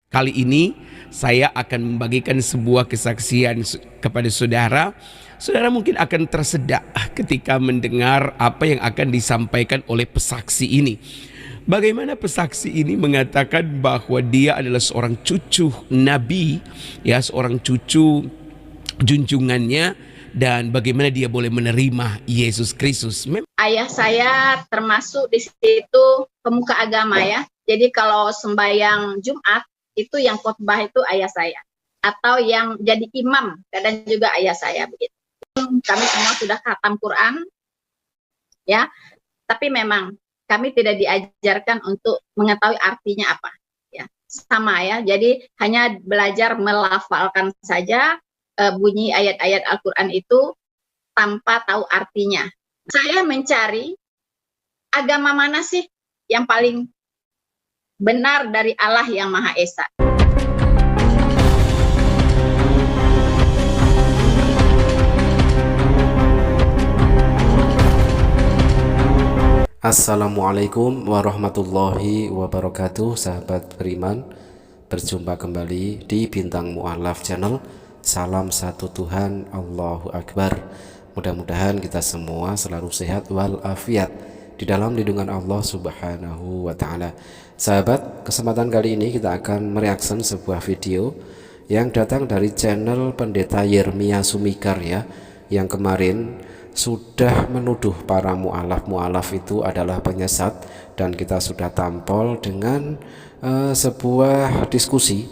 Kali ini saya akan membagikan sebuah kesaksian kepada saudara. Saudara mungkin akan tersedak ketika mendengar apa yang akan disampaikan oleh pesaksi ini. Bagaimana pesaksi ini mengatakan bahwa dia adalah seorang cucu Nabi, ya, seorang cucu junjungannya, dan bagaimana dia boleh menerima Yesus Kristus. Ayah saya termasuk di situ pemuka agama ya. Jadi kalau sembahyang Jumat itu yang khotbah itu ayah saya, atau yang jadi imam kadang juga ayah saya begitu. Kami semua sudah khatam Quran ya, tapi memang kami tidak diajarkan untuk mengetahui artinya apa ya, sama ya. Jadi hanya belajar melafalkan saja bunyi ayat-ayat Al-Quran itu tanpa tahu artinya. Saya mencari agama mana sih yang paling benar dari Allah yang Maha Esa. Assalamualaikum warahmatullahi wabarakatuh. Sahabat beriman, berjumpa kembali di Bintang Mu'alaf Channel. Salam satu Tuhan, Allahu Akbar. Mudah-mudahan kita semua selalu sehat walafiat di dalam lindungan Allah Subhanahu wa Ta'ala. Sahabat, kesempatan kali ini kita akan mereaction sebuah video yang datang dari channel Pendeta Yermia Sumikar ya, yang kemarin sudah menuduh para mu'alaf itu adalah penyesat, dan kita sudah tampol dengan sebuah diskusi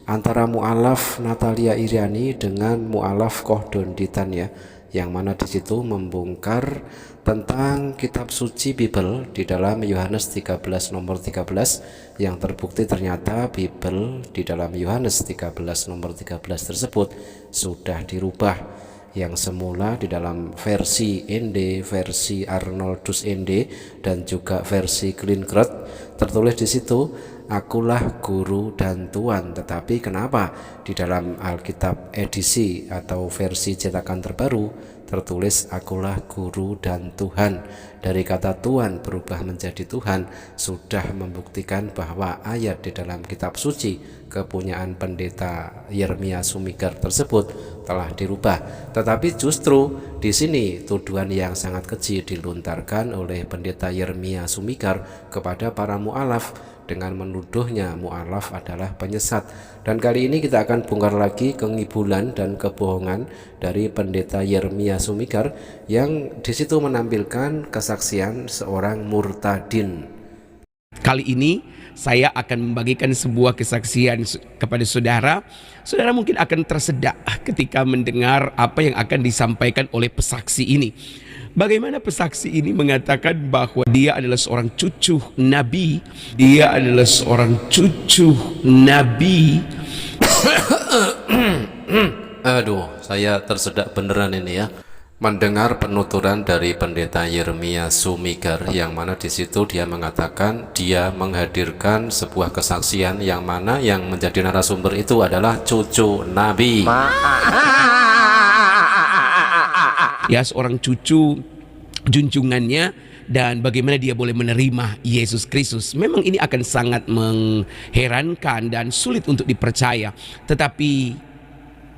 antara mu'alaf Natalia Iriani dengan mu'alaf Kohdonditan ya, yang mana di situ membongkar tentang kitab suci Bible di dalam Yohanes 13 nomor 13, yang terbukti ternyata Bible di dalam Yohanes 13 nomor 13 tersebut sudah dirubah. Yang semula di dalam versi ND, versi Arnoldus ND, dan juga versi Klinkert tertulis di situ, akulah guru dan Tuhan. Tetapi kenapa di dalam Alkitab edisi atau versi cetakan terbaru tertulis akulah guru dan Tuhan? Dari kata Tuhan berubah menjadi Tuhan sudah membuktikan bahwa ayat di dalam kitab suci kepunyaan Pendeta Yermia Sumikar tersebut telah dirubah. Tetapi justru di sini tuduhan yang sangat keji dilontarkan oleh Pendeta Yermia Sumikar kepada para mu'alaf dengan menuduhnya mu'alaf adalah penyesat. Dan kali ini kita akan bongkar lagi kengibulan dan kebohongan dari Pendeta Yermia Sumikar yang di situ menampilkan kesaksian seorang murtadin. Kali ini saya akan membagikan sebuah kesaksian kepada saudara. Saudara mungkin akan tersedak ketika mendengar apa yang akan disampaikan oleh pesaksi ini. Bagaimana pesaksi ini mengatakan bahwa dia adalah seorang cucu Nabi. Dia adalah seorang cucu Nabi. Aduh, saya tersedak beneran ini ya, mendengar penuturan dari Pendeta Yermia Sumikar, yang mana di situ dia mengatakan dia menghadirkan sebuah kesaksian yang mana yang menjadi narasumber itu adalah cucu Nabi. Ya, seorang cucu junjungannya, dan bagaimana dia boleh menerima Yesus Kristus. Memang ini akan sangat mengherankan dan sulit untuk dipercaya, tetapi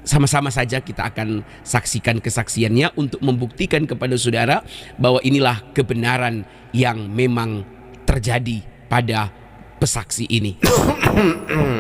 sama-sama saja kita akan saksikan kesaksiannya untuk membuktikan kepada saudara bahwa inilah kebenaran yang memang terjadi pada pesaksi ini.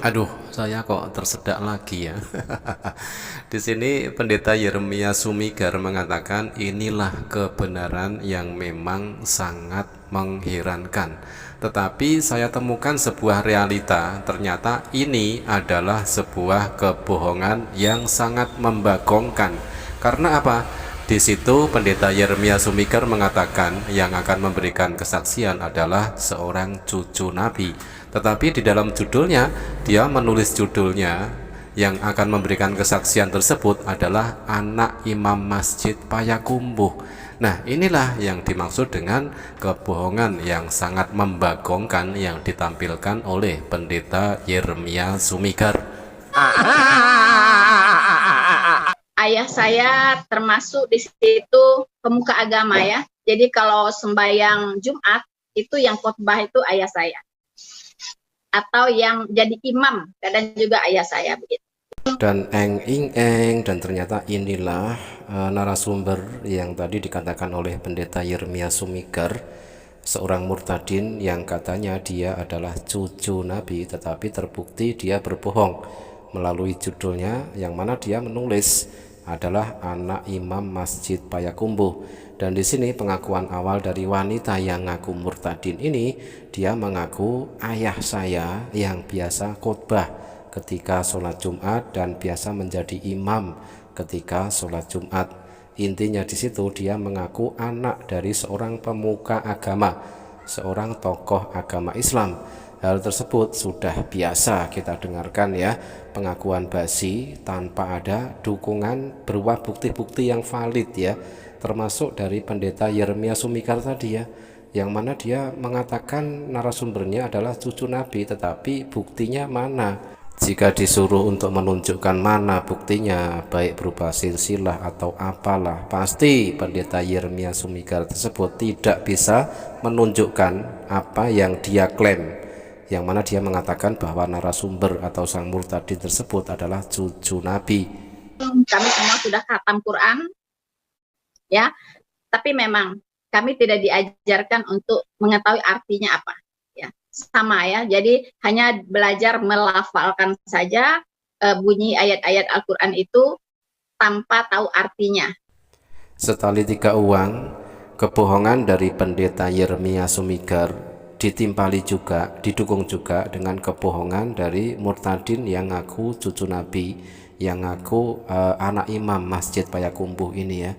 Aduh, saya kok tersedak lagi ya. Di sini Pendeta Yermia Sumikar mengatakan inilah kebenaran yang memang sangat mengherankan. Tetapi saya temukan sebuah realita, ternyata ini adalah sebuah kebohongan yang sangat membagongkan. Karena apa? Di situ Pendeta Yermia Sumikar mengatakan yang akan memberikan kesaksian adalah seorang cucu Nabi. Tetapi di dalam judulnya, dia menulis judulnya yang akan memberikan kesaksian tersebut adalah anak Imam Masjid Payakumbuh. Nah, inilah yang dimaksud dengan kebohongan yang sangat membagongkan yang ditampilkan oleh Pendeta Yermia Sumikar. Ayah saya termasuk di situ pemuka agama ya. Jadi kalau sembahyang Jumat itu yang khotbah itu ayah saya, atau yang jadi imam, kadang juga ayah saya begitu. Dan eng dan ternyata inilah narasumber yang tadi dikatakan oleh pendeta Yeremia Sumigar, seorang murtadin yang katanya dia adalah cucu Nabi, tetapi terbukti dia berbohong melalui judulnya yang mana dia menulis adalah anak imam Masjid Payakumbuh. Dan di sini pengakuan awal dari wanita yang ngaku murtadin ini, dia mengaku ayah saya yang biasa khotbah ketika sholat Jumat dan biasa menjadi imam ketika sholat Jumat. Intinya di situ dia mengaku anak dari seorang pemuka agama, seorang tokoh agama Islam. Hal tersebut sudah biasa kita dengarkan ya, pengakuan basi tanpa ada dukungan berupa bukti-bukti yang valid ya, termasuk dari pendeta Yeremia Sumigar tadi ya, yang mana dia mengatakan narasumbernya adalah cucu Nabi, tetapi buktinya mana? Jika disuruh untuk menunjukkan mana buktinya, baik berupa silsilah atau apalah, pasti pendeta Yeremia Sumigar tersebut tidak bisa menunjukkan apa yang dia klaim, yang mana dia mengatakan bahwa narasumber atau sang murtadin tersebut adalah cucu Nabi. Kami semua sudah khatam Quran ya, tapi memang kami tidak diajarkan untuk mengetahui artinya apa ya, sama ya, jadi hanya belajar melafalkan saja bunyi ayat-ayat Al-Quran itu tanpa tahu artinya. Setali tiga uang, kebohongan dari pendeta Yeremia Sumigar didukung juga dengan kebohongan dari murtadin yang ngaku cucu Nabi, yang ngaku anak imam Masjid Payakumbuh ini ya.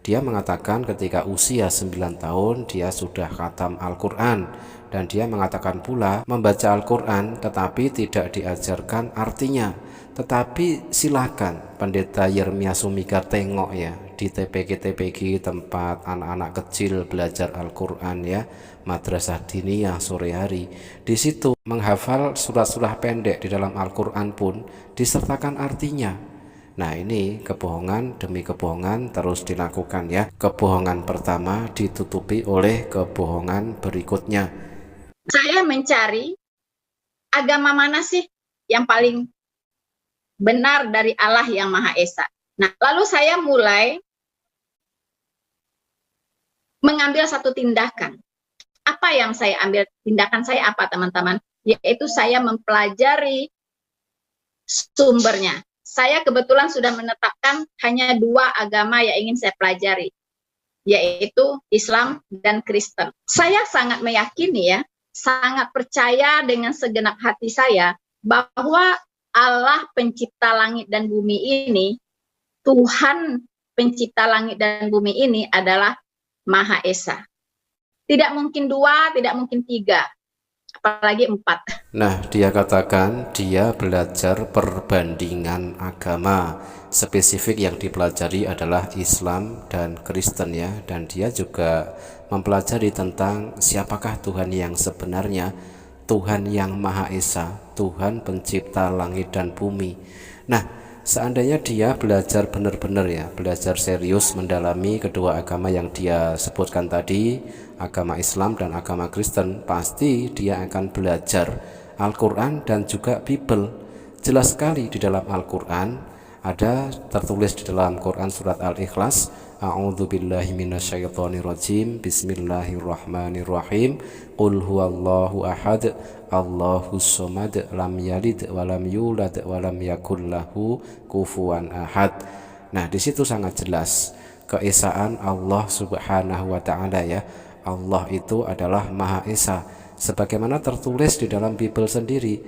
Dia mengatakan ketika usia 9 tahun dia sudah khatam Al-Quran, dan dia mengatakan pula membaca Al-Quran tetapi tidak diajarkan artinya. Tetapi silakan pendeta Yeremia Sumigar tengok ya di TPG tempat anak-anak kecil belajar Al-Quran ya, madrasah diniyah sore hari. Di situ menghafal surah-surah pendek di dalam Al-Quran pun disertakan artinya. Nah, ini kebohongan demi kebohongan terus dilakukan ya. Kebohongan pertama ditutupi oleh kebohongan berikutnya. Saya mencari agama mana sih yang paling benar dari Allah yang Maha Esa. Nah, lalu saya mulai mengambil satu tindakan. Apa yang saya ambil? Tindakan saya apa, teman-teman? Yaitu saya mempelajari sumbernya. Saya kebetulan sudah menetapkan hanya 2 agama yang ingin saya pelajari, yaitu Islam dan Kristen. Saya sangat meyakini ya, sangat percaya dengan segenap hati saya bahwa Allah pencipta langit dan bumi ini, Tuhan pencipta langit dan bumi ini adalah Maha Esa. Tidak mungkin 2, tidak mungkin 3, apalagi 4. Nah, dia katakan dia belajar perbandingan agama. Spesifik yang dipelajari adalah Islam dan Kristen ya, dan dia juga mempelajari tentang siapakah Tuhan yang sebenarnya, Tuhan yang Maha Esa, Tuhan pencipta langit dan bumi. Nah, seandainya dia belajar benar-benar ya, belajar serius mendalami kedua agama yang dia sebutkan tadi, agama Islam dan agama Kristen, pasti dia akan belajar Al-Quran dan juga Bible. Jelas sekali di dalam Al-Quran ada tertulis di dalam Quran surat Al-Ikhlas, A'udzubillahi minasyaitonirrajim, Bismillahirrahmanirrahim, Qul huwallahu ahad, Allahus somad, lam yalid walam yulad walam yakul lahu kufuwan ahad. Nah, di situ sangat jelas keesaan Allah Subhanahu wa taala ya. Allah itu adalah Maha Esa, sebagaimana tertulis di dalam Bible sendiri.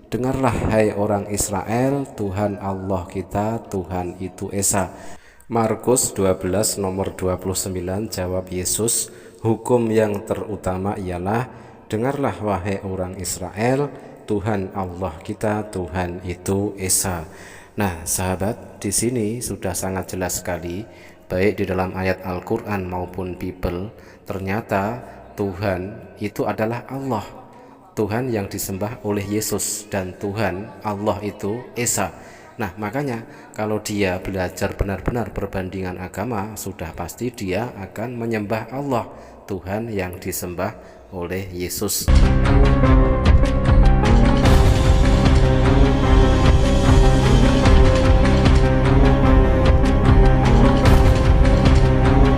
Dengarlah hai orang Israel, Tuhan Allah kita, Tuhan itu Esa. Markus 12 nomor 29 jawab Yesus, hukum yang terutama ialah, dengarlah wahai orang Israel, Tuhan Allah kita, Tuhan itu Esa. Nah, sahabat, di sini sudah sangat jelas sekali, baik di dalam ayat Al-Quran maupun Bible, ternyata Tuhan itu adalah Allah, Tuhan yang disembah oleh Yesus, dan Tuhan Allah itu Esa. Nah, makanya kalau dia belajar benar-benar perbandingan agama, sudah pasti dia akan menyembah Allah, Tuhan yang disembah oleh Yesus.